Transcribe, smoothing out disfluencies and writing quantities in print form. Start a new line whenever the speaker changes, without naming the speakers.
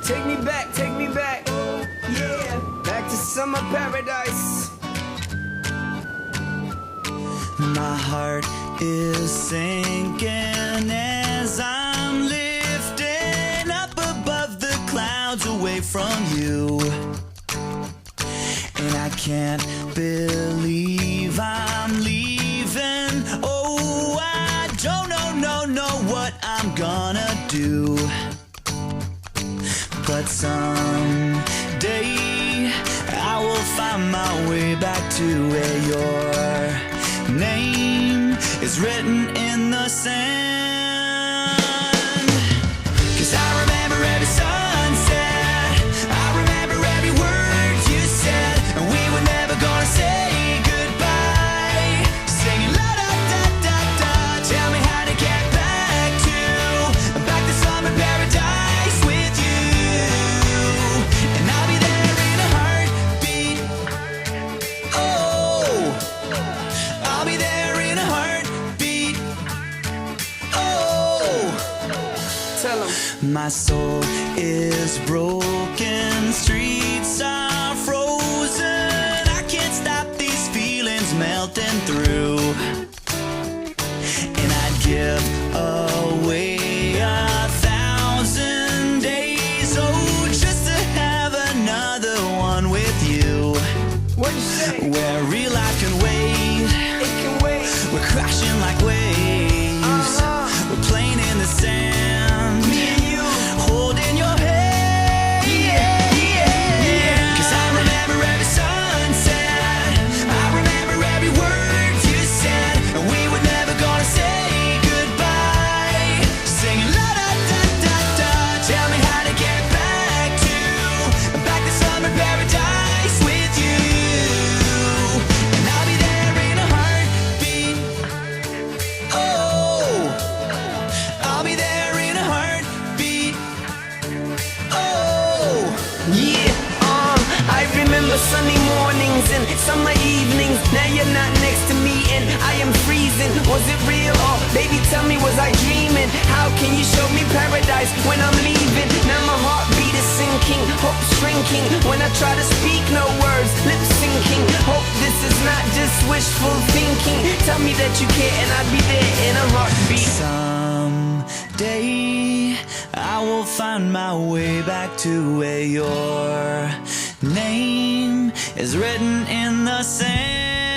take me back, yeah, back to summer paradise.
My heart is sinking as I'm lifting up above the clouds away from you. And I can't believe I'm leaving. Oh, I don't know what I'm gonna do. But someday I will find my way back to where your name is written in the sand. 'Cause I remember every sunset, I remember every word you said, and we were never gonna say goodbye. Singing la da da da da, tell me how to get back to summer paradise with you. And I'll be there in a heartbeat. Oh, I'll be there in a heartbeat. Oh,
Tell 'em.
my soul is broken, streets are frozen. I can't stop these feelings melting through. And I'd give away 1,000 days, oh, just to have another one with you.
What'd you say?
Where real life can wait,
It can wait.
we're crashing like waves. We're playing in the sand,
Me and you.
holding your hand. Yeah. 'Cause I remember every sunset, I remember every word you said, and we were never gonna say goodbye. Singing la da da da da, tell me how to get back to summer paradise with you. And I'll be there in a heartbeat. Oh, I'll be there in a heartbeat. Oh,
Yeah, I remember sunny mornings and summer evenings. Now you're not next to me and I am freezing. Was it real or baby tell me was I dreaming? How can you show me paradise when I'm leaving? Now my heartbeat is sinking, hope shrinking. When I try to speak no words, lip syncing. Hope this is not just wishful thinking. Tell me that you care and I'd be there in a heartbeat.
someday I will find my way back to where your name is written in the sand.